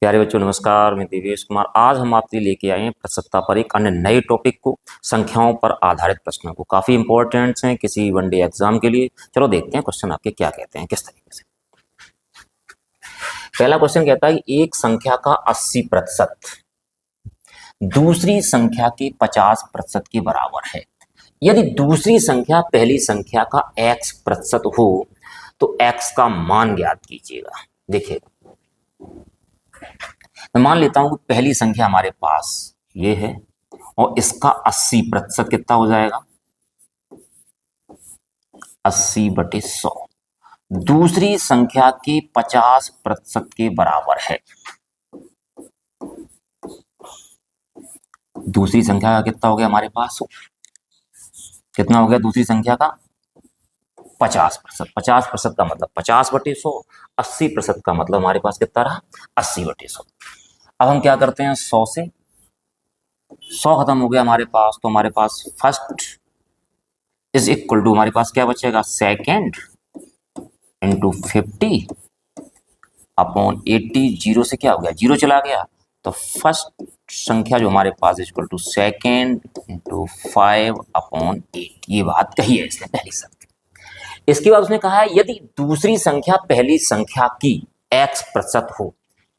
प्यारे बच्चों नमस्कार, मैं देवेश कुमार। आज हम आपके लिए लेके आए हैं प्रसन्नता पर एक अन्य नए टॉपिक को, संख्याओं पर आधारित प्रश्नों को। काफी इंपॉर्टेंट्स हैं किसी वनडे एग्जाम के लिए। चलो देखते हैं क्वेश्चन आपके क्या कहते हैं, किस तरीके से। पहला क्वेश्चन कहता है कि एक संख्या का 80% दूसरी संख्या के 50% के बराबर है। यदि दूसरी संख्या पहली संख्या का x% हो तो x का मान ज्ञात कीजिएगा। देखिए, मैं मान लेता हूं कि पहली संख्या हमारे पास ये है और इसका 80% कितना हो जाएगा, 80/100। दूसरी संख्या के 50% के बराबर है। दूसरी संख्या का कितना हो गया हमारे पास, कितना हो गया दूसरी संख्या का 50%। 50% का मतलब 50/100, 80% का मतलब हमारे पास कितना रहा, 80/100। अब हम क्या करते हैं, 100 से 100 खत्म हो गया हमारे पास, तो हमारे पास फर्स्ट इज इक्वल टू हमारे पास क्या बचेगा, सेकेंड इंटू 50/80। जीरो से क्या हो गया, जीरो चला गया, तो फर्स्ट संख्या जो हमारे पास इक्वल टू सेकेंड इंटू 5/8। ये बात कही है इसने पहली संख्या। इसके बाद उसने कहा है यदि दूसरी संख्या पहली संख्या की x% हो।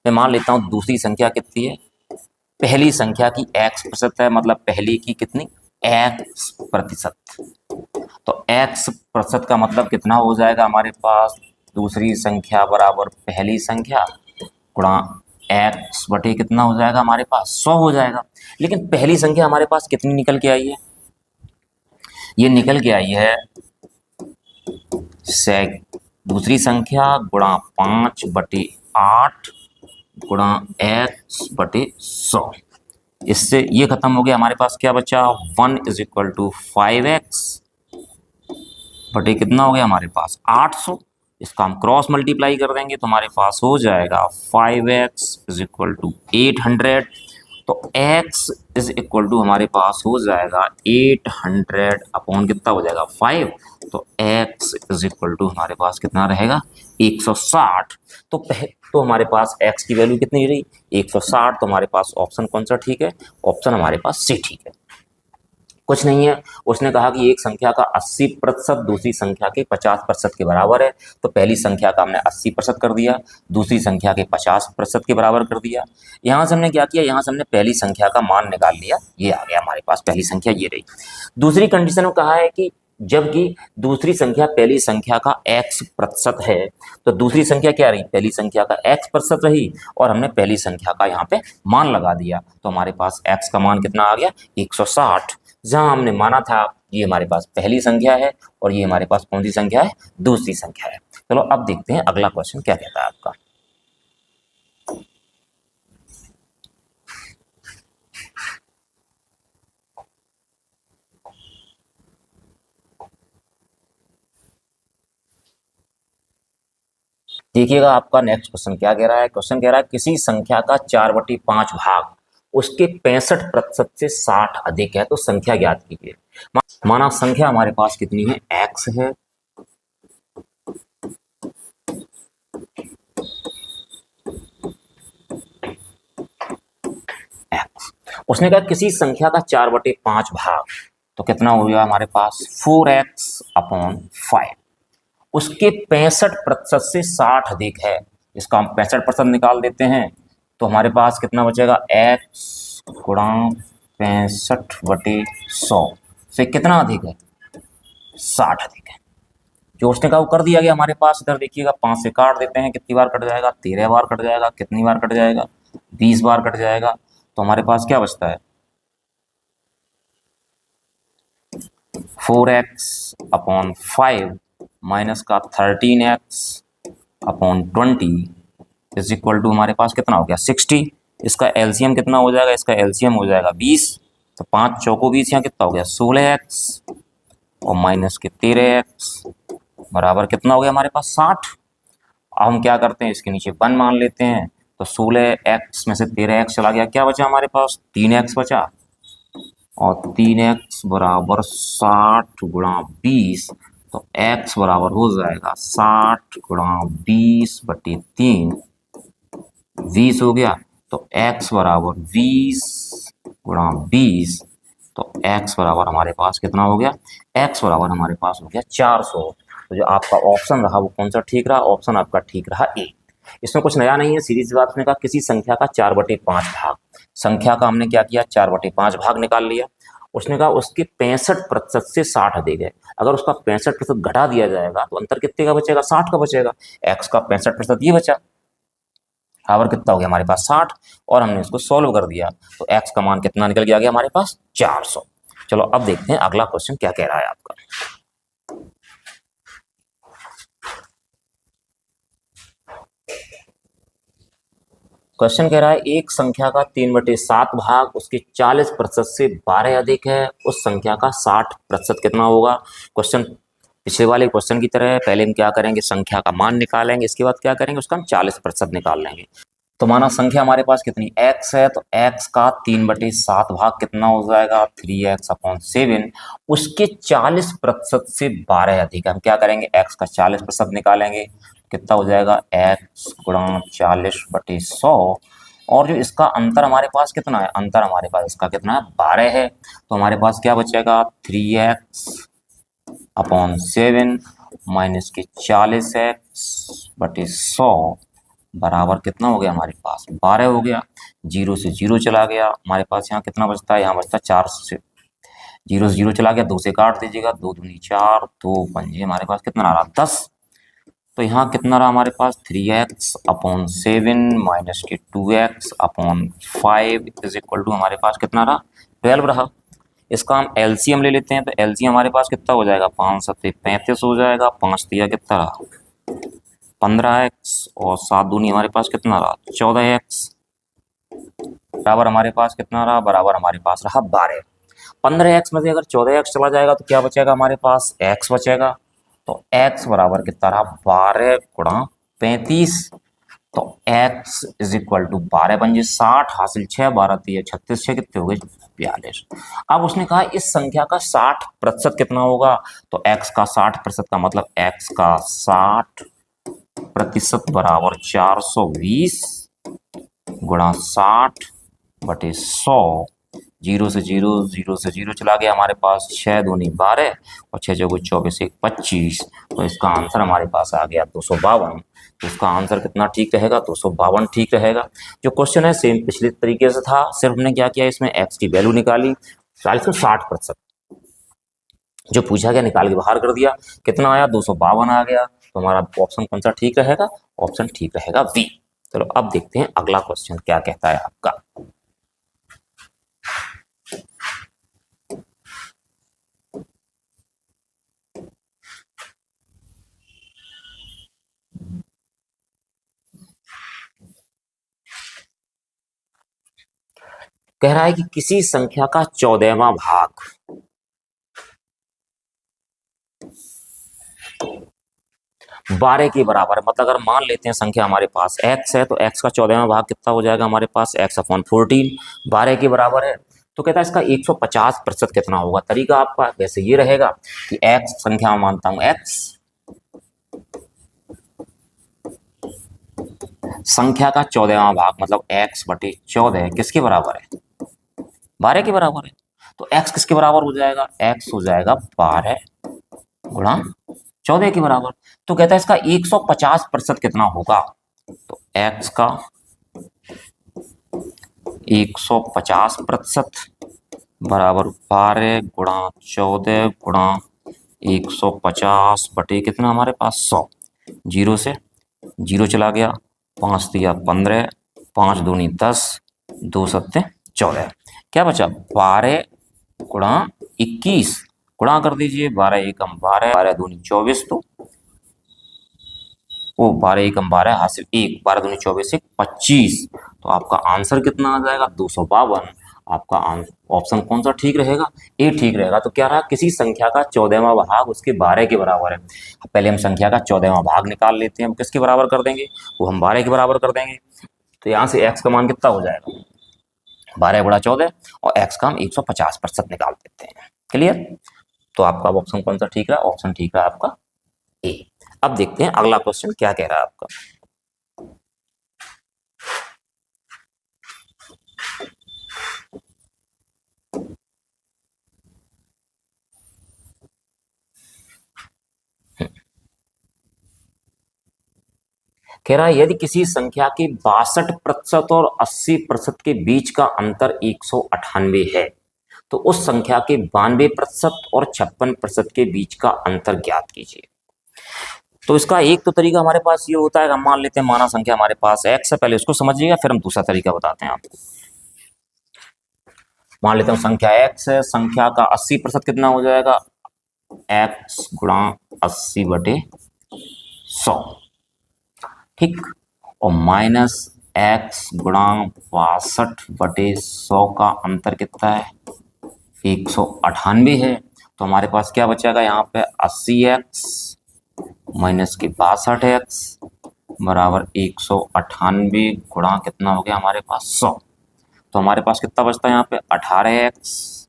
मैं मान लेता हूं दूसरी संख्या कितनी है, पहली संख्या की x% है, मतलब पहली की कितनी, x%। तो x% का मतलब कितना हो जाएगा हमारे पास, दूसरी संख्या बराबर पहली संख्या गुणा x बटे कितना हो जाएगा हमारे पास, 100 हो जाएगा। लेकिन पहली संख्या हमारे पास कितनी निकल के आई है, ये निकल के आई है दूसरी संख्या गुणा 5/8 गुणा x/100। इससे ये खत्म हो गया, हमारे पास क्या बचा, 1 इज इक्वल टू 5x बटे कितना हो गया हमारे पास 800। इसका हम क्रॉस मल्टीप्लाई कर देंगे तो हमारे पास हो जाएगा 5x इज इक्वल टू 800। तो x इज इक्वल टू हमारे पास हो जाएगा 800 अपॉन कितना हो जाएगा 5। तो x इज इक्वल टू हमारे पास कितना रहेगा, 160। तो हमारे पास x की वैल्यू कितनी रही, 160। तो हमारे पास ऑप्शन कौन सा ठीक है, ऑप्शन हमारे पास सी ठीक है। कुछ नहीं है, उसने कहा कि एक संख्या का 80% दूसरी संख्या के 50% के बराबर है। तो पहली संख्या का हमने 80% कर दिया, दूसरी संख्या के 50% के बराबर कर दिया। यहाँ से हमने क्या किया, यहाँ से हमने पहली संख्या का मान निकाल लिया, ये आ गया हमारे पास, पहली संख्या ये रही। दूसरी कंडीशन में कहा है कि जबकि दूसरी संख्या पहली संख्या का x% है, तो दूसरी संख्या क्या रही, पहली संख्या का x% रही और हमने पहली संख्या का यहाँ पे मान लगा दिया। तो हमारे पास x का मान कितना आ गया, 160। जहां हमने माना था ये हमारे पास पहली संख्या है और ये हमारे पास कौन सी संख्या है, दूसरी संख्या है। चलो अब देखते हैं अगला क्वेश्चन क्या कहता है आपका। देखिएगा आपका नेक्स्ट क्वेश्चन क्या कह रहा है। क्वेश्चन कह रहा है किसी संख्या का 4/5 भाग उसके 65% से 60 अधिक है तो संख्या ज्ञात कीजिए। माना संख्या हमारे पास कितनी है, x है, x। उसने कहा किसी संख्या का 4/5 भाग, तो कितना हो गया हमारे पास 4x/5। उसके 65% से 60 अधिक है, इसका हम 65% निकाल देते हैं तो हमारे पास कितना बचेगा, x गुणा 65/100 से कितना अधिक है, 60 अधिक है। जो उसने कहा वो कर दिया गया हमारे पास। इधर देखिएगा 5 से काट देते हैं, कितनी बार कट जाएगा, 13 बार कट जाएगा, कितनी बार कट जाएगा, 20 बार कट जाएगा। तो हमारे पास क्या बचता है, 4x/5 माइनस का 13x/20 इज इक्वल टू हमारे पास कितना हो गया, 60। इसका एलसीएम कितना हो जाएगा, इसका एलसीएम हो जाएगा 20। तो 5 चौको 20, यहाँ कितना हो गया 16x और माइनस के 13x बराबर कितना हो गया हमारे पास 60। अब हम क्या करते हैं, इसके नीचे 1 मान लेते हैं। तो 16x में से 13x चला गया, क्या बचा हमारे पास, 3x बचा। और 3x बराबर 60 गुणा 20। तो x बराबर हो जाएगा 60 गुणा 20/3 20 हो गया, तो x बराबर 20 गुणा 20, तो x बराबर हमारे पास कितना हो गया, x बराबर हमारे पास हो गया 400। तो जो आपका ऑप्शन रहा वो कौन सा ठीक रहा, ऑप्शन आपका ठीक रहा ए। इसमें कुछ नया नहीं है, सीधी सी बात ने कहा किसी संख्या का 4/5 भाग, संख्या का हमने क्या किया 4/5 भाग निकाल लिया। उसने कहा उसके 65% से 60 दे गए, अगर उसका 65% घटा दिया जाएगा तो अंतर कितने का बचेगा, 60 का बचेगा। x का 65% ये बचा, बराबर कितना हो गया हमारे पास 60, और हमने इसको सॉल्व कर दिया तो x का मान कितना निकल के आ गया हमारे पास 400। चलो अब देखते हैं अगला क्वेश्चन क्या कह रहा है आपका। क्वेश्चन कह रहा है एक संख्या का 3/7 भाग उसके 40% से 12 अधिक है, उस संख्या का 60% कितना होगा। क्वेश्चन पिछले वाले क्वेश्चन की तरह है, पहले हम क्या करेंगे संख्या का मान निकालेंगे, इसके बाद क्या करेंगे उसका हम 40% निकाल लेंगे। तो माना संख्या हमारे पास कितनी x है, तो x का 3/7 भाग कितना हो जाएगा 3x/7, उसके 40% से 12 अधिक, हम क्या करेंगे x का 40% निकालेंगे, कितना हो जाएगा x गुणा 40/100, और जो इसका अंतर हमारे पास कितना है, अंतर हमारे पास इसका कितना है 12 है, तो हमारे पास क्या बचेगा 3x/7 माइनस के 40x/100 बराबर कितना हो गया हमारे पास 12 हो गया। 0 से 0 चला गया, हमारे पास यहाँ कितना बचता है, यहाँ बचता है 4 से 0 से 0 चला गया, 2 से काट दीजिएगा, 2 दूनी 4, 2 पंजे हमारे पास कितना रहा 10। तो यहाँ कितना रहा हमारे पास 3x/7 माइनस के 2x/5 इज इक्वल टू हमारे पास कितना रहा 12 रहा। इसका हम एलसीएम ले लेते हैं, तो एलसीएम हमारे पास कितना हो जाएगा 5 7 35 हो जाएगा, 5 दिया कितना रहा 15x, और 7 दूनी हमारे पास कितना रहा 14x, बराबर हमारे पास कितना रहा, बराबर हमारे पास रहा 12। 15x में से अगर 14x चला जाएगा तो क्या बचेगा हमारे पास x बचेगा, तो x बराबर कितना रहा 12 गुणा 35, तो x इज इक्वल टू 12 पंजे 60, हासिल 6 12 3 36, 6 कितने हो गए 42। अब उसने कहा इस संख्या का 60% कितना होगा, तो x का 60% का मतलब x का 60% बराबर 420 गुणा 60/100, 0 से 0 0 से 0 चला गया, हमारे पास 6 दूनी 12 और 6 चौको 24 1 25, तो इसका आंसर हमारे पास आ गया 252। तो इसका आंसर कितना ठीक रहेगा 252 ठीक रहेगा। जो क्वेश्चन है सेम पिछले तरीके से था, सिर्फ हमने क्या किया इसमें x की वैल्यू निकाली 40 से 60%, जो पूछा गया निकाल के बाहर कर दिया, कितना आया 252 आ गया। तो हमारा ऑप्शन कौन सा ठीक रहेगा, ऑप्शन ठीक रहेगा बी। चलो अब देखते हैं अगला क्वेश्चन क्या कहता है आपका। कह रहा है कि किसी संख्या का 14वां भाग 12 के बराबर है, मतलब अगर मान लेते हैं संख्या हमारे पास x है, तो x का 14वां भाग कितना हो जाएगा हमारे पास x/14, 12 के बराबर है। तो कहता है इसका 150% कितना होगा। तरीका आपका वैसे ये रहेगा कि x संख्या में मानता हूं x, संख्या का 14वां भाग मतलब x/14 किसके बराबर है 12 के बराबर है, तो x किसके बराबर हो जाएगा, x हो जाएगा 12 गुणा 14 के बराबर। तो कहता है इसका 150% कितना होगा, तो x का 150% बराबर 12 गुणा 14 गुणा 150 बटे कितना हमारे पास 100, 0 से 0 चला गया, 5 दिया 15, 5 दूनी 10, 2 सत्ते 14, क्या बचा 12 गुणा 21, गुणा कर दीजिए 12 एकम 12, 12 दूनी 24, तो वो 12 एकम 12 हासिल 1, 12 दूनी 24 1 25, तो आपका आंसर कितना आ जाएगा 252। आपका ऑप्शन कौन सा ठीक रहेगा, ए ठीक रहेगा। तो क्या रहा किसी संख्या का 14वां भाग उसके 12 के बराबर है। पहले हम संख्या का 14वां भाग निकाल लेते हैं, हम किसके बराबर कर देंगे, वो हम 12 के बराबर कर देंगे। तो यहाँ से x का मान कितना हो जाएगा 12 गुणा 14, और x का हम 150% निकाल देते हैं। क्लियर, तो आपका ऑप्शन कौन सा ठीक रहा, ऑप्शन ठीक रहा आपका ए। अब देखते हैं अगला क्वेश्चन क्या कह रहा है आपका। कह रहा है यदि किसी संख्या के 62% और 80% के बीच का अंतर 198 है तो उस संख्या के 92% और 56% के बीच का अंतर ज्ञात कीजिए। तो इसका एक तो तरीका हमारे पास ये होता है कि हम मान लेते हैं माना संख्या हमारे पास x है, पहले उसको समझिएगा फिर हम दूसरा तरीका बताते हैं आपको। मान लेते हैं संख्या x है, संख्या का 80% कितना हो जाएगा, x गुणा 80/100, ठीक, और माइनस x गुणा 62/100 का अंतर कितना है, 198 है। तो हमारे पास क्या बचेगा यहाँ पे 80x माइनस के 62x बराबर 198 गुणा कितना हो गया हमारे पास 100। तो हमारे पास कितना बचता है यहाँ पे 18x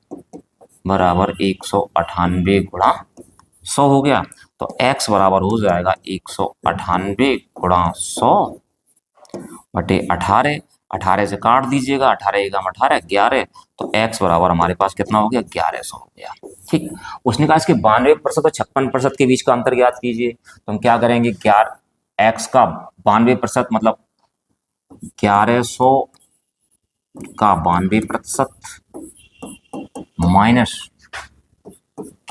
बराबर 198 गुणा 100 हो गया। तो x बराबर हो जाएगा 198 गुणा 100 बटे 18, 18 से काट दीजिएगा, 18 एकम 18 11, तो x बराबर हमारे पास कितना हो गया 1100 हो गया। ठीक, उसने कहा इसके 92% और 56% के बीच का अंतर ज्ञात कीजिए। तो हम क्या करेंगे, x का 92% मतलब 1100 का 92% माइनस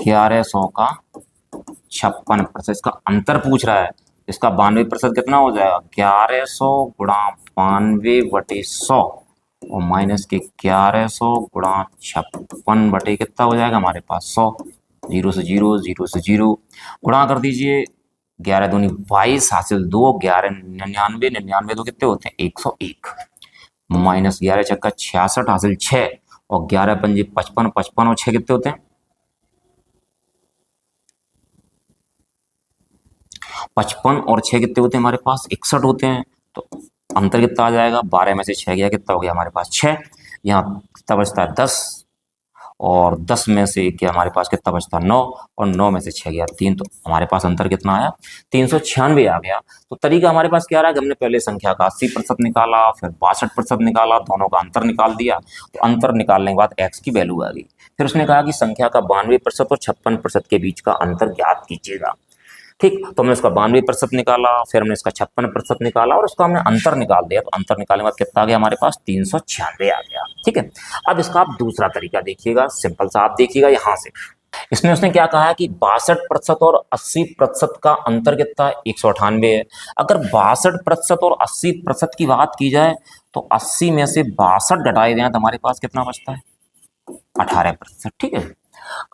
1100 का 56%, इसका अंतर पूछ रहा है। इसका 92% कितना हो जाएगा 1100 गुणा 92/100 और माइनस के 1100 गुणा 56 बटे कितना हो जाएगा हमारे पास 100, 0 से 0 0 से 0 गुणा कर दीजिए, 11 दूनी 22 हासिल 2, 11 99, 99 दो कितने होते हैं 101, माइनस 11 छक्का 66 हासिल 6 और 11 पंजे 55, 55 और 6 कितने होते हैं 55 और 6 कितने होते हैं हमारे पास 61 होते हैं। तो अंतर कितना आ जाएगा, 12 में से 6 गया कितना हो गया हमारे पास 6, यहाँ कितना बचता है 10 और 10 में से क्या हमारे पास कितना बचता है 9 और 9 में से 6 गया 3, तो हमारे पास अंतर कितना आया 396 आ गया। तो तरीका हमारे पास क्या रहा कि हमने पहले संख्या का 80% निकाला, फिर 62% निकाला, दोनों का अंतर निकाल दिया। तो अंतर निकालने के बाद x की वैल्यू आ गई। फिर उसने कहा कि संख्या का 92% और 56% के बीच का अंतर ज्ञात कीजिएगा। ठीक, तो हमने इसका 92% निकाला, फिर हमने इसका 56% निकाला और उसका हमने अंतर निकाल दिया। तो अंतर निकालने के बाद कितना आ गया हमारे पास 396 आ गया। ठीक है, अब इसका आप दूसरा तरीका देखिएगा, सिंपल सा आप देखिएगा यहाँ से। इसमें उसने क्या कहा है कि 62% और 80% का अंतर कितना है 198 है। अगर 62% और 80% की बात की जाए तो 80 में से 62 घटाए जाए तो हमारे पास कितना बचता है 18%। ठीक है,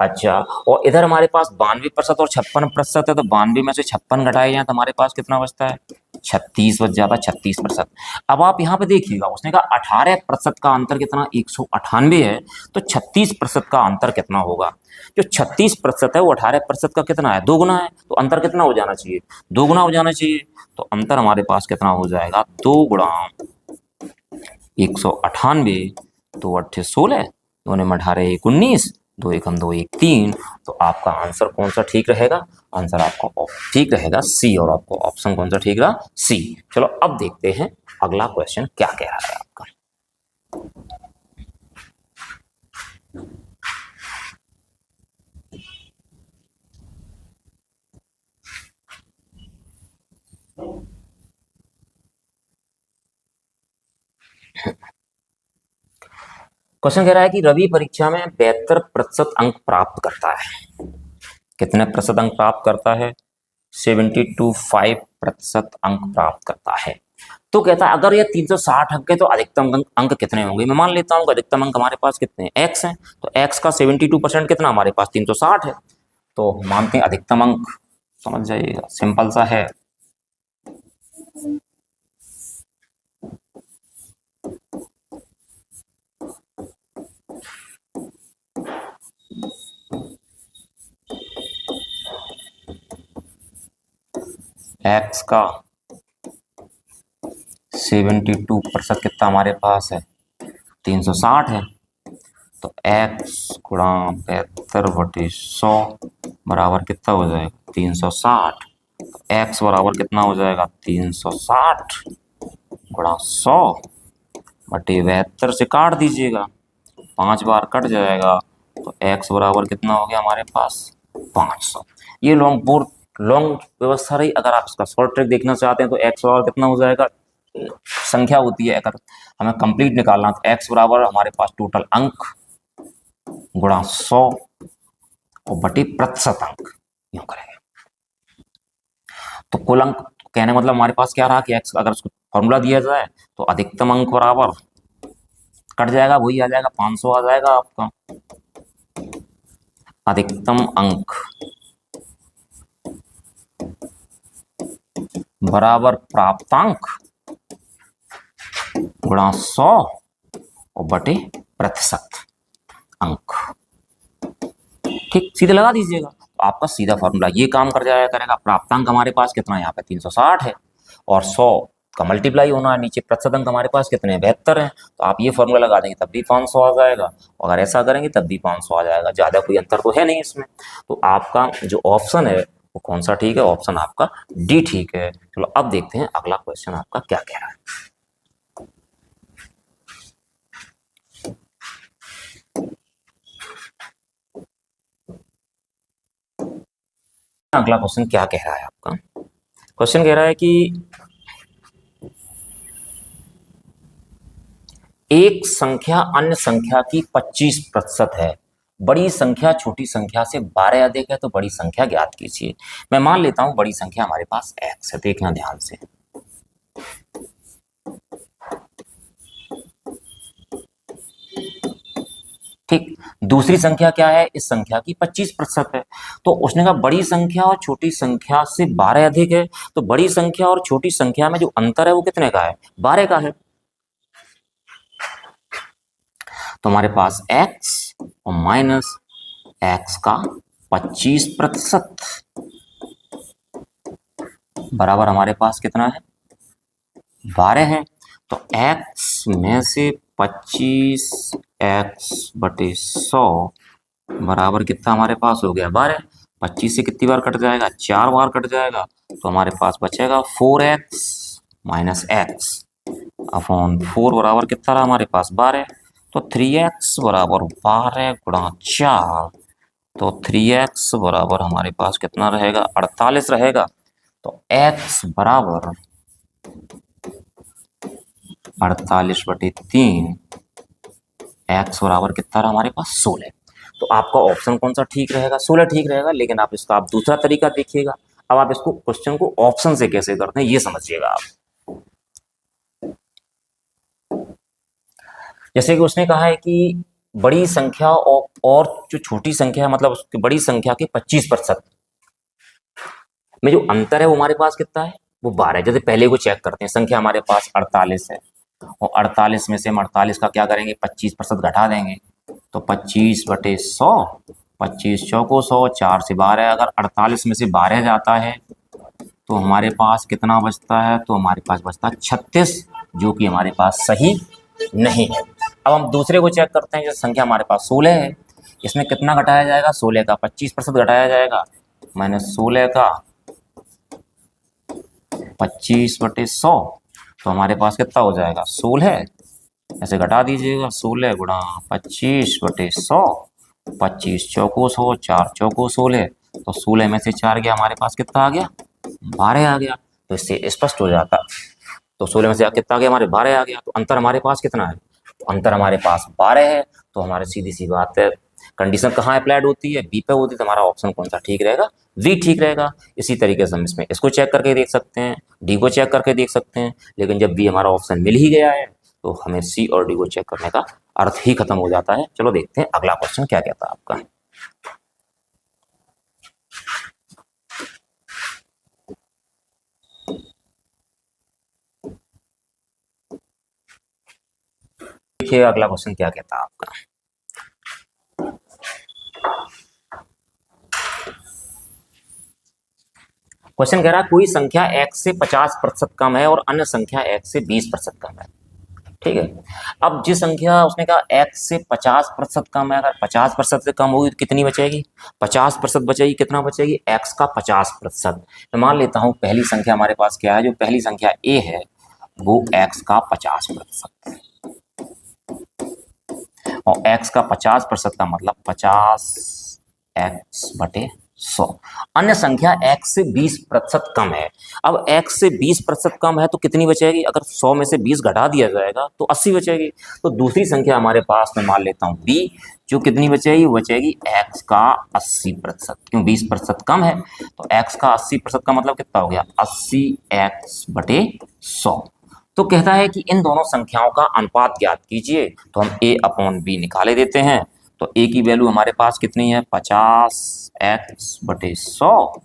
अच्छा, और इधर हमारे पास 92% और 56% है, तो 92 में से 56 घटाए जाए तो हमारे पास कितना बचता है 36 बच जाता है 36%। अब आप यहाँ पे देखिएगा, उसने कहा 18% का अंतर कितना 198 है, तो 36% का अंतर कितना होगा। जो 36% है वो 18% का कितना है 2 गुना है, तो अंतर कितना हो जाना चाहिए 2 गुना हो जाना चाहिए। तो अंतर हमारे पास कितना हो जाएगा 2 गुणा 198, 2 8 16, 2 में 18 1 19, 2 1 2 1 3। तो आपका आंसर कौन सा ठीक रहेगा, आंसर आपका ठीक रहेगा सी, और आपको ऑप्शन कौन सा ठीक रहा सी। चलो अब देखते हैं अगला क्वेश्चन क्या कह रहा है आपका। क्वेश्चन कह रहा है कि रवि परीक्षा में 72% अंक प्राप्त करता है। कितने प्रतिशत अंक प्राप्त करता है 72.5% अंक प्राप्त करता है। तो कहता है अगर ये 360 अंक है तो अधिकतम अंक कितने होंगे। मैं मान लेता हूँ अधिकतम अंक हमारे पास कितने हैं x हैं, तो x का 72% कितना हमारे पास 360 है। तो मानते हैं अधिकतम अंक, समझ जाइएगा सिंपल सा है। x का 72% कितना हमारे पास है 360 है, तो x गुणा 72/100 बराबर कितना हो जाएगा 360। तो x बराबर कितना हो जाएगा 360 गुणा 100 बटे 72 से काट दीजिएगा, 5 बार कट जाएगा, तो x बराबर कितना हो गया हमारे पास 500। ये लॉन्ग बोर्ड लॉन्ग व्यवस्था रही। अगर आप इसका शॉर्ट ट्रिक देखना चाहते हैं तो एक्स बराबर कितना हो जाएगा, संख्या होती है, अगर हमें कंप्लीट निकालना तो एक्स बराबर हमारे पास टोटल अंक गुणा 100 और बटे प्रतिशत अंक, यूं करेंगे। तो कुल अंक कहने मतलब हमारे पास क्या रहा कि एक्स, अगर उसको फॉर्मूला दिया जाए तो अधिकतम अंक बराबर कट जाएगा, वही आ जाएगा 500 आ जाएगा आपका। अधिकतम अंक बराबर प्राप्तांक गुणा 100 और बटे प्रतिशत अंक। ठीक, सीधे लगा दीजिएगा तो आपका सीधा फॉर्मूला ये काम कर जाया करेगा। प्राप्तांक हमारे पास कितना है, यहाँ पे 360 है और 100 का मल्टीप्लाई होना है, नीचे प्रतिशत अंक हमारे पास कितने हैं, 72 है। तो आप ये फॉर्मूला लगा देंगे तब भी 500 आ जाएगा, और अगर ऐसा करेंगे तब भी 500 आ जाएगा। ज़्यादा कोई अंतर तो है नहीं इसमें। तो आपका जो ऑप्शन है वो कौन सा ठीक है, ऑप्शन आपका डी ठीक है। चलो अब देखते हैं अगला क्वेश्चन आपका क्या कह रहा है। अगला क्वेश्चन क्या कह रहा है आपका, क्वेश्चन कह रहा है कि एक संख्या अन्य संख्या की 25% है, बड़ी संख्या छोटी संख्या से 12 अधिक है, तो बड़ी संख्या ज्ञात कीजिए। मैं मान लेता हूं बड़ी संख्या हमारे पास x है, देखना ध्यान से। ठीक, दूसरी संख्या क्या है, इस संख्या की 25% है। तो उसने कहा बड़ी संख्या और छोटी संख्या से 12 अधिक है, तो बड़ी संख्या और छोटी संख्या में जो अंतर है वो कितने का है, 12 का है। तो हमारे पास x और माइनस x का 25% बराबर हमारे पास कितना है, 12 है। तो x में से 25x बटे 100 बराबर कितना हमारे पास हो गया, 12। 25 से कितनी बार कट जाएगा, 4 बार कट जाएगा। तो हमारे पास बचेगा 4x माइनस एक्स अपॉन 4 बराबर कितना रहा हमारे पास, 12। तो 3x बराबर 12 गुणा 4, तो 3x बराबर हमारे पास कितना रहेगा, 48 रहेगा। तो x बराबर 48 बटे 3, x बराबर कितना रहा हमारे पास, 16। तो आपका ऑप्शन कौन सा ठीक रहेगा, 16 ठीक रहेगा। लेकिन आप इसका आप दूसरा तरीका देखिएगा। अब आप इसको क्वेश्चन को ऑप्शन से कैसे करते हैं ये समझिएगा आप। जैसे कि उसने कहा है कि बड़ी संख्या और जो छोटी संख्या है, मतलब उसकी बड़ी संख्या के 25% में जो अंतर है वो हमारे पास कितना है, वो 12 है। जैसे पहले को चेक करते हैं, संख्या हमारे पास 48 है और 48 में से हम 48 का क्या करेंगे, 25% घटा देंगे। तो 25 बटे 100, 25 चौको 100, 4 से 12, अगर 48 में से 12 जाता है तो हमारे पास कितना बचता है, तो हमारे पास बचता है 36, जो कि हमारे पास सही नहीं है। अब हम दूसरे को चेक करते हैं, जो संख्या हमारे पास 16 है, इसमें कितना घटाया जाएगा, 16 का 25% घटाया जाएगा, माइनस 16 का 25 बटे 100, तो हमारे पास कितना हो जाएगा, 16। ऐसे घटा दीजिएगा, 16 गुणा 25 बटे 100, 25 चौको 100, 4 चौको 16, तो 16 में से 4 गया, हमारे पास कितना आ गया, 12 आ गया। तो इससे स्पष्ट हो जाता, तो 16 में से कितना आ गया, हमारे 12 आ गया। तो अंतर हमारे पास कितना है, तो अंतर हमारे पास 12 है। तो हमारी सीधी सी बात है, कंडीशन कहाँ अप्लाइड होती है, बी पे होती है। तो हमारा ऑप्शन कौन सा ठीक रहेगा, वी ठीक रहेगा। इसी तरीके से हम इसमें इसको चेक करके देख सकते हैं, डी को चेक करके देख सकते हैं। लेकिन जब बी हमारा ऑप्शन मिल ही गया है तो हमें सी और डी को चेक करने का अर्थ ही खत्म हो जाता है। चलो देखते हैं अगला क्वेश्चन क्या कहता है आपका। देखिए अगला क्वेश्चन क्या कहता है आपका। क्वेश्चन कह रहा है कोई संख्या x से 50% कम है और अन्य संख्या x से 20% कम है। ठीक है, अब जिस संख्या उसने कहा x से 50% कम है, अगर 50% से कम होगी तो कितनी बचेगी, 50% बचेगी। कितना बचेगी, x का 50%। तो मान लेता हूं पहली संख्या हमारे पास क्या है, जो पहली संख्या a है वो x का 50% है, और x का 50% का मतलब 50x बटे 100। अन्य संख्या x से 20% कम है। अब x से 20% कम है तो कितनी बचेगी? अगर 100 में से 20 घटा दिया जाएगा तो 80 बचेगी। तो दूसरी संख्या हमारे पास में मान लेता हूँ b, जो कितनी बचेगी? वो बचेगी x का 80%। क्यों? 20% कम है तो x का 80% का मतलब कितना हो गया? 80x/100। तो कहता है कि इन दोनों संख्याओं का अनुपात ज्ञात कीजिए। तो हम a/b निकाले देते हैं। तो a की वैल्यू हमारे पास कितनी है? 50x/100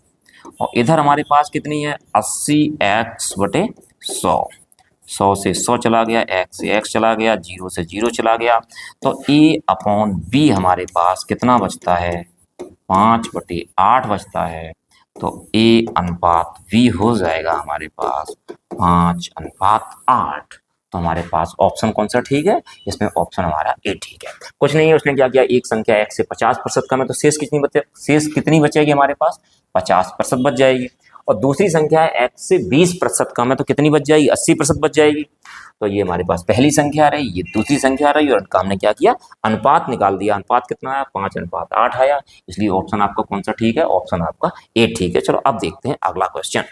और इधर हमारे पास कितनी है? 80x/100। 100 से 100 चला गया, x से x चला गया, 0 से 0 चला गया। तो a/b हमारे पास कितना बचता है? 5/8 बचता है। तो a/b हो जाएगा हमारे पास 5/8। तो हमारे पास ऑप्शन कौन सा ठीक है? इसमें ऑप्शन हमारा ए ठीक है। कुछ नहीं है, उसने क्या किया? एक संख्या x से 50% कम है तो शेष कितनी बचेगी हमारे पास? 50% बच जाएगी। और दूसरी संख्या है x से 20% कम है तो कितनी बच जाएगी? 80% बच जाएगी। तो ये हमारे पास पहली संख्या रही, ये दूसरी संख्या रही, और इनका हमने क्या किया? अनुपात निकाल दिया। अनुपात कितना आया? 5/8 आया। इसलिए ऑप्शन आपका कौन सा ठीक है? ऑप्शन आपका ए ठीक है। चलो अब देखते हैं अगला क्वेश्चन।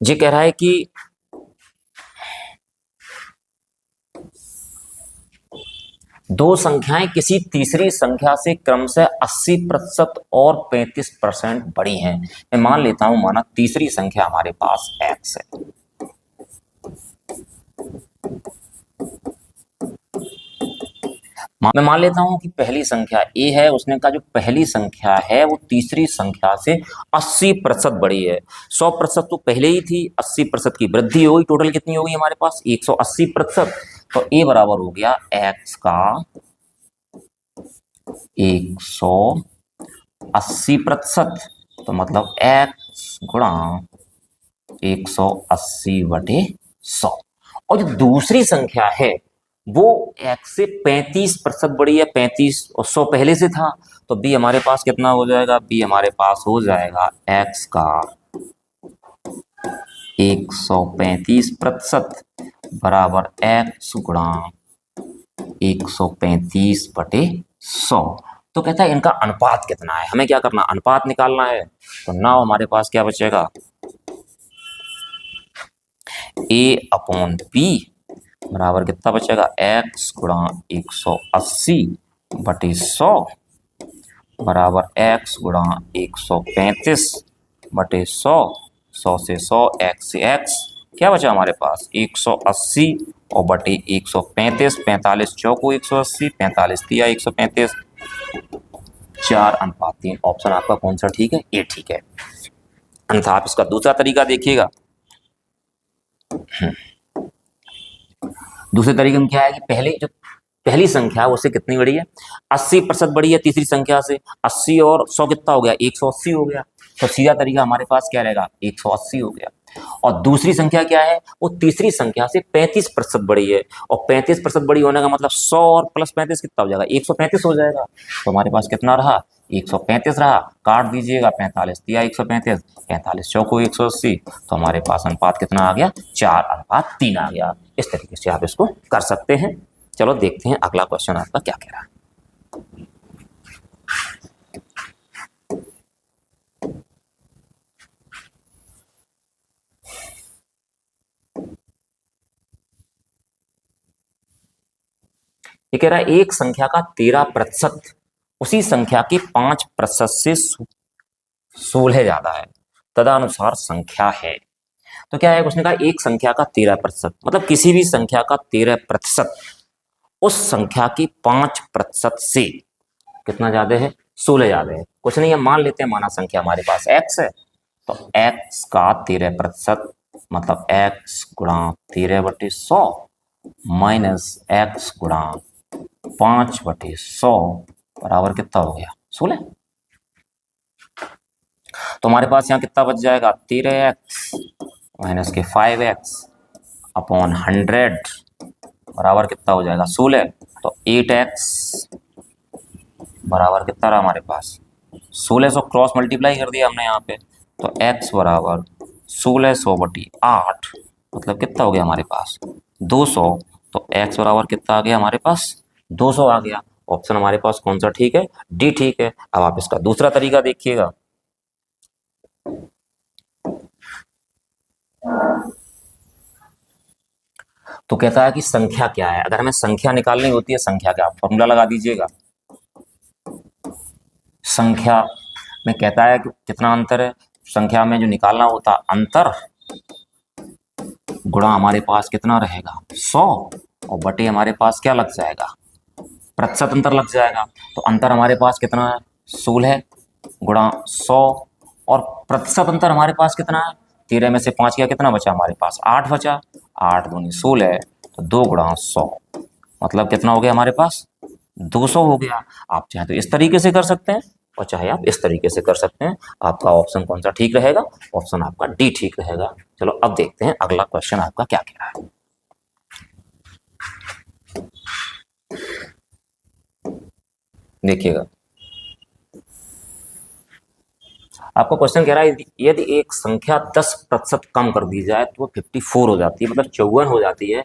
ये कह रहा है कि दो संख्याएं किसी तीसरी संख्या से क्रमशः 80% और 35% बड़ी हैं। मैं मान लेता हूं, माना तीसरी संख्या हमारे पास x है। मैं मान लेता हूं कि पहली संख्या a है। उसने कहा जो पहली संख्या है वो तीसरी संख्या से 80% बड़ी है। 100% तो पहले ही थी, 80% की वृद्धि होगी। टोटल कितनी होगी हमारे पास? 180%। तो a बराबर हो गया x का 180%। तो मतलब x गुणा 180/100। और जो दूसरी संख्या है वो x से 35% बड़ी है। 35 और 100 पहले से था। तो b हमारे पास कितना हो जाएगा? b हमारे पास हो जाएगा x का 135% बराबर x गुणा 135/100। तो कहता है इनका अनुपात कितना है? हमें क्या करना? अनुपात निकालना है। तो नाउ हमारे पास क्या बचेगा? a/b बराबर कितना बचेगा? x गुणा 180/100 बराबर x गुणा 135/100। 100 से 100, x से x, क्या बचा हमारे पास? 180 और बटे 135। 45 चौको 180, 45 तिया 135, 4/3। ऑप्शन आपका कौन सा ठीक है? ए ठीक है। अन्यथा आप इसका दूसरा तरीका देखिएगा। दूसरे तरीके में क्या है कि पहली संख्या है उससे कितनी बड़ी है? 80% बड़ी है तीसरी संख्या से। 80 और 100 कितना हो गया? 180 हो गया। तो सीधा तरीका हमारे पास क्या रहेगा? 180 हो गया। और दूसरी संख्या क्या है? वो तीसरी संख्या से 35% बड़ी है। और 35% बड़ी होने का मतलब 100 और प्लस 35 कितना हो जाएगा? 135 हो जाएगा। तो हमारे पास कितना रहा? 135 रहा। काट दीजिएगा, 45 दिया 135, 45 चौको 180। तो हमारे पास अनुपात कितना आ गया? 4/3 आ गया। इस तरीके से आप इसको कर सकते हैं। चलो देखते हैं अगला क्वेश्चन आपका क्या कह रहा है। ये कह रहा है एक संख्या का 13% उसी संख्या के 5% से 16 ज्यादा है, तदनुसार संख्या है। तो क्या है? उसने कहा एक संख्या का 13%, मतलब किसी भी संख्या का 13% उस संख्या की 5% से कितना ज्यादा है? 16 ज्यादा है। कुछ नहीं है, मान लेते हैं, माना संख्या हमारे पास x है। तो x का 13% मतलब x गुणा 13/100 माइनस x गुणा 5/100 बराबर कितना हो गया? 16। तो हमारे पास यहाँ कितना बच जाएगा? 13x माइनस के 5x अपॉन 100 बराबर कितना हो जाएगा? 16। तो 8x बराबर कितना रहा हमारे पास? 1600 क्रॉस मल्टीप्लाई कर दिया हमने यहाँ पे, तो x बराबर 1600/8 मतलब कितना हो गया हमारे पास 200। तो x बराबर कितना आ गया हमारे पास 200 आ गया। ऑप्शन हमारे पास कौन सा ठीक है, डी ठीक है। अब आप इसका दूसरा तरीका देखिएगा। तो कहता है कि संख्या क्या है। अगर हमें संख्या निकालनी होती है, संख्या का फॉर्मूला लगा दीजिएगा। संख्या में कहता है कि कितना अंतर है, संख्या में जो निकालना होता अंतर गुणा हमारे पास कितना रहेगा 100 और बटे हमारे पास क्या लग जाएगा प्रतिशत अंतर लग जाएगा। तो अंतर हमारे पास कितना है 16 गुणा 100 और प्रतिशत अंतर हमारे पास कितना है 13 में से 5 गया कितना बचा हमारे पास 8 बचा। 8 दूनी 16 तो 2 गुणा 100 मतलब कितना हो गया हमारे पास 200 हो गया। आप चाहे तो इस तरीके से कर सकते हैं और चाहे आप इस तरीके से कर सकते हैं। आपका ऑप्शन कौन सा ठीक रहेगा, ऑप्शन आपका डी ठीक रहेगा। चलो अब देखते हैं अगला क्वेश्चन आपका क्या कह रहा है। देखिएगा आपका क्वेश्चन कह रहा है यदि एक संख्या 10% कम कर दी जाए तो वो 54 हो जाती है, मतलब 54 हो जाती है।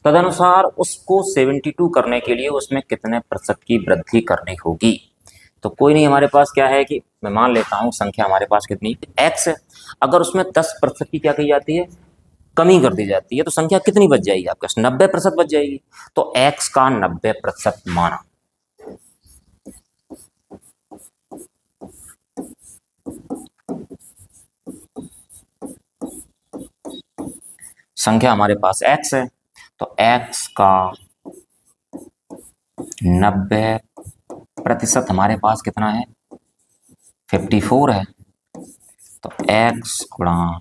तदनुसार उसको 72 करने के लिए उसमें कितने प्रतिशत की वृद्धि करनी होगी। तो कोई नहीं, हमारे पास क्या है कि मैं मान लेता हूं संख्या हमारे पास कितनी x है। अगर उसमें 10% की क्या की जाती है कमी कर दी जाती है तो संख्या कितनी बच जाएगी आपके पास 90% बच जाएगी। तो x का 90% माना। संख्या हमारे पास x है तो x का 90% हमारे पास कितना है 54 है। तो x गुणा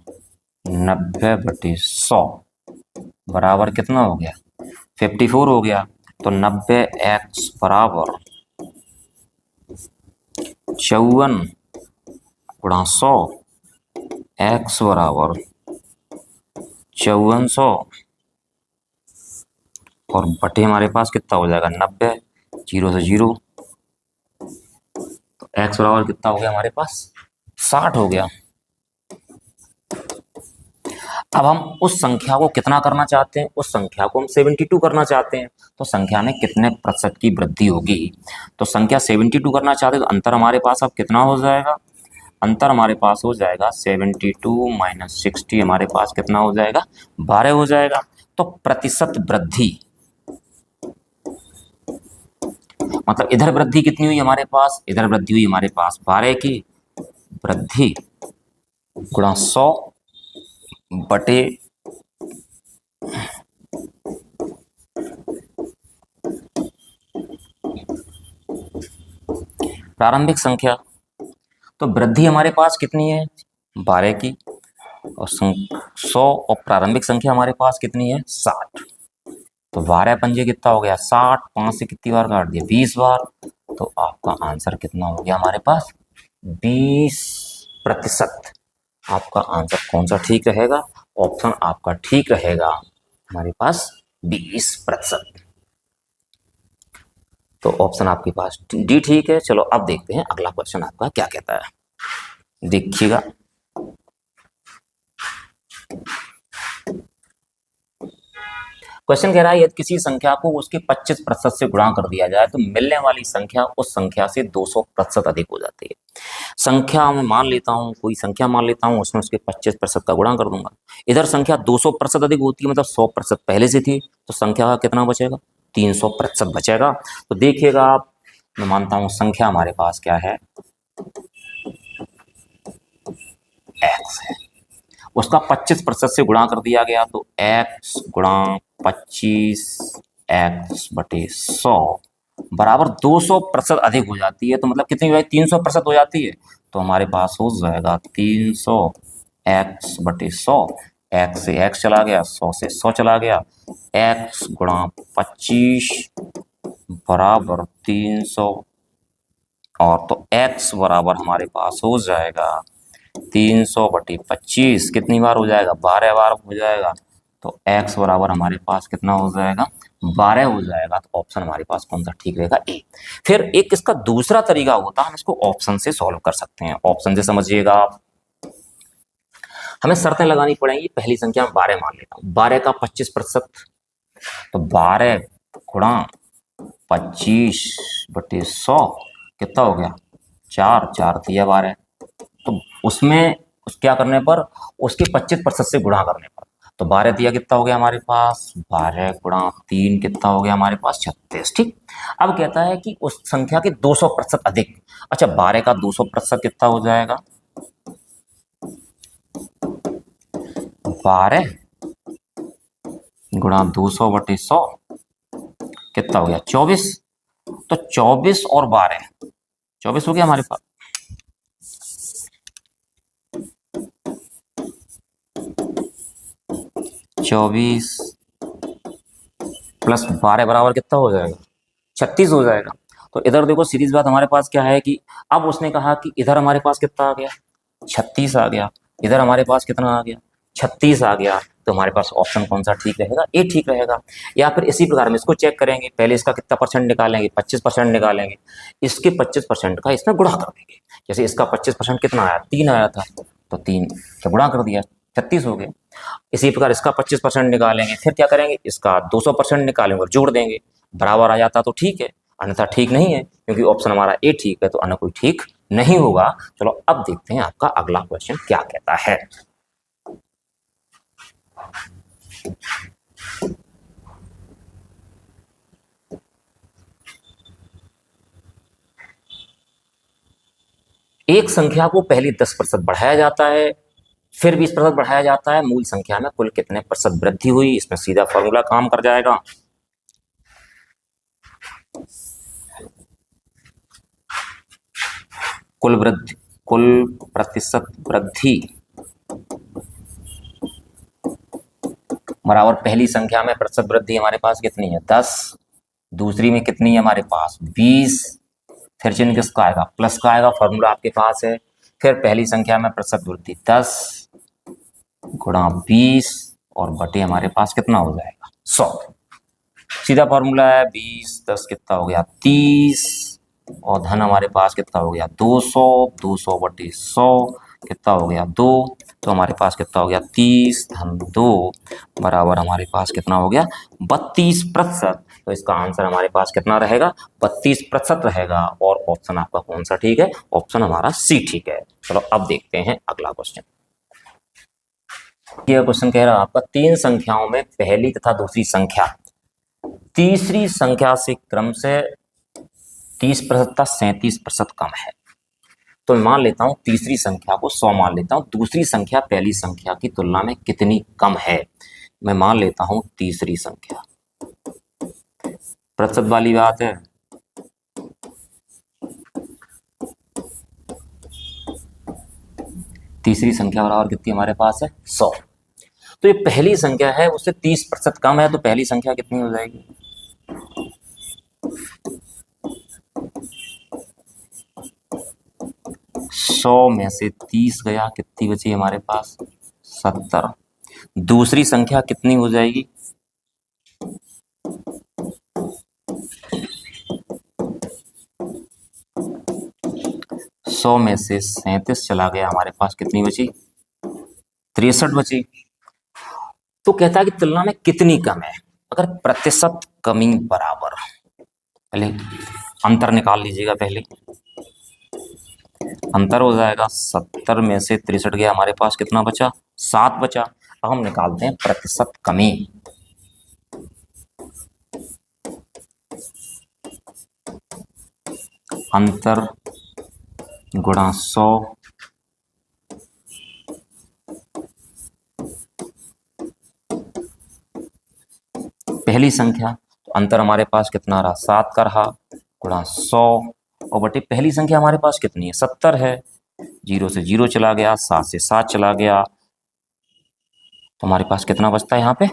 90/100 बराबर कितना हो गया 54 हो गया। तो 90x बराबर 54 गुणा 100 x बराबर 5400 और बटे हमारे पास कितना हो जाएगा 90 जीरो से जीरो। तो x बराबर कितना हो गया हमारे पास 60 हो गया। अब हम उस संख्या को कितना करना चाहते हैं, उस संख्या को हम 72 करना चाहते हैं। तो संख्या में कितने प्रतिशत की वृद्धि होगी। तो संख्या 72 करना चाहते हैं तो अंतर हमारे पास अब कितना हो जाएगा, अंतर हमारे पास हो जाएगा 72 माइनस 60 हमारे पास कितना हो जाएगा 12 हो जाएगा। तो प्रतिशत वृद्धि मतलब इधर वृद्धि कितनी हुई हमारे पास, इधर वृद्धि हुई हमारे पास 12 की वृद्धि गुणा 100 बटे प्रारंभिक संख्या। तो वृद्धि हमारे पास कितनी है 12 की और 100 और प्रारंभिक संख्या हमारे पास कितनी है 60। तो 12 पंजे कितना हो गया 60, 5 से कितनी बार काट दिया 20 बार। तो आपका आंसर कितना हो गया हमारे पास 20%। आपका आंसर कौन सा ठीक रहेगा, ऑप्शन आपका ठीक रहेगा हमारे पास 20%। तो ऑप्शन आपके पास डी ठीक है। चलो अब देखते हैं अगला क्वेश्चन आपका क्या कहता है। देखिएगा क्वेश्चन कह रहा है यदि किसी संख्या को उसके 25% से गुणा कर दिया जाए तो मिलने वाली संख्या उस संख्या से 200% अधिक हो जाती है। संख्या मैं मान लेता हूँ, कोई संख्या मान लेता हूँ, उसमें उसके 25% का गुणा कर दूंगा। इधर संख्या 200% अधिक होती है, मतलब 100% पहले से थी, तो संख्या का कितना बचेगा 300% बचेगा। तो देखिएगा आप, मैं मानता हूँ संख्या हमारे पास क्या है x है, उसका 25% से गुणा कर दिया गया तो x गुणा 25x/100 बराबर 200% अधिक हो जाती है। तो मतलब कितनी हो जाएगी 300% हो जाती है। तो हमारे पास हो जाएगा 300x/100, x से x चला गया 100 से 100 चला गया, x गुणा 25 बराबर 300 और तो x बराबर हमारे पास हो जाएगा 300/25 कितनी बार हो जाएगा 12 बार हो जाएगा। तो x बराबर हमारे पास कितना हो जाएगा, 12 हो जाएगा। तो ऑप्शन हमारे पास कौन सा ठीक रहेगा, ए। फिर एक इसका दूसरा तरीका होता है, हम इसको ऑप्शन से सॉल्व कर सकते हैं। ऑप्शन से समझिएगा आप, हमें शर्तें लगानी पड़ेंगी। पहली संख्या में 12 मान लेता हूँ, 12 का 25%, तो 12 गुणा 25/100 कितना हो गया, 4, 4 दिया 12। तो उसमें क्या करने पर, उसके 25% से गुणा करने पर, तो 12 दिया कितना हो गया हमारे पास, 12 गुणा 3 कितना हो गया हमारे पास, 36। ठीक, अब कहता है कि उस संख्या के 200% अधिक। अच्छा, 12 का 200% कितना हो जाएगा, 12 गुणा 200/100 कितना हो गया, 24। तो 24 और 12, 24 हो गया हमारे पास। 24 प्लस 12 बराबर कितना हो जाएगा, 36 हो जाएगा। तो इधर देखो सीरीज बात हमारे पास क्या है कि अब उसने कहा कि इधर हमारे पास कितना आ गया, 36 आ गया, इधर हमारे पास कितना आ गया, 36 आ गया। तो हमारे पास ऑप्शन कौन सा ठीक रहेगा, ए ठीक रहेगा। या फिर इसी प्रकार में इसको चेक करेंगे, पहले इसका कितना परसेंट निकालेंगे, 25% निकालेंगे, इसके 25% का इसमें गुणा कर देंगे। जैसे इसका 25% कितना आया, 3 आया था, तो 3 से गुणा कर दिया, 36 हो गए। इसी प्रकार इसका 25% निकालेंगे, फिर क्या करेंगे, इसका 200% निकालेंगे और जोड़ देंगे, बराबर आ जाता तो ठीक है, अन्यथा ठीक नहीं है, क्योंकि ऑप्शन हमारा ए ठीक है, तो अन्य कोई ठीक नहीं होगा। चलो अब देखते हैं आपका अगला क्वेश्चन क्या कहता है। एक संख्या को पहले 10% बढ़ाया जाता है, फिर 20% बढ़ाया जाता है, मूल संख्या में कुल कितने प्रतिशत वृद्धि हुई, इसमें सीधा फॉर्मूला काम कर जाएगा। कुल प्रतिशत वृद्धि बराबर पहली संख्या में प्रतिशत वृद्धि हमारे पास कितनी है, 10, दूसरी में कितनी है हमारे पास, 20, फिर चिन्ह किसका आएगा, प्लस का आएगा, फॉर्मूला आपके पास है। फिर पहली संख्या में प्रतिशत वृद्धि 10 गुणा 20 और बटे हमारे पास कितना हो जाएगा, 100। सीधा फॉर्मूला है, 20 10 कितना हो गया, 30, और धन हमारे पास कितना हो गया, 200, 200/100 कितना हो गया, 2। तो हमारे पास कितना हो गया, 30 धन 2 बराबर हमारे पास कितना हो गया, 32%। तो इसका आंसर हमारे पास कितना रहेगा, 32% रहेगा। और ऑप्शन आपका कौन सा ठीक है, ऑप्शन हमारा सी ठीक है। चलो अब देखते हैं अगला क्वेश्चन। यह क्वेश्चन कह रहा है आपका, 3 संख्याओं में पहली तथा दूसरी संख्या तीसरी संख्या से क्रम से 30% तथा 37% कम है। तो मैं मान लेता हूं तीसरी संख्या को 100 मान लेता हूं, दूसरी संख्या पहली संख्या की तुलना में कितनी कम है। मैं मान लेता हूं तीसरी संख्या, प्रतिशत वाली बात है, तीसरी संख्या बराबर कितनी हमारे पास है, 100। तो ये पहली संख्या है, उससे 30% कम है, तो पहली संख्या कितनी हो जाएगी, 100 में से 30 गया, कितनी बची हमारे पास, 70। दूसरी संख्या कितनी हो जाएगी, 100 में से 37 चला गया, हमारे पास कितनी बची, 63 बची। तो कहता है कि तुलना में कितनी कम है। अगर प्रतिशत कमी बराबर, पहले अंतर निकाल लीजिएगा, पहले अंतर हो जाएगा, 70 में से 63 गया, हमारे पास कितना बचा, 7 बचा। अब हम निकालते हैं प्रतिशत कमी। अंतर गुणा 100 पहली संख्या, तो अंतर हमारे पास कितना रहा, 7 का रहा, गुणा 100 और बटे पहली संख्या हमारे पास कितनी है, 70 है। 0 से 0 चला गया, 7 से 7 चला गया, तो हमारे पास कितना बचता है, यहाँ पे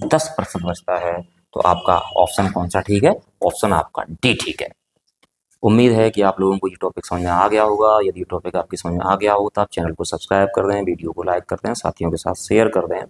10% बचता है। तो आपका ऑप्शन कौन सा ठीक है, ऑप्शन आपका डी ठीक है। उम्मीद है कि आप लोगों को ये टॉपिक समझ में आ गया होगा। यदि ये टॉपिक आपकी समझ में आ गया हो तो आप चैनल को सब्सक्राइब कर दें, वीडियो को लाइक कर दें, साथियों के साथ शेयर कर दें।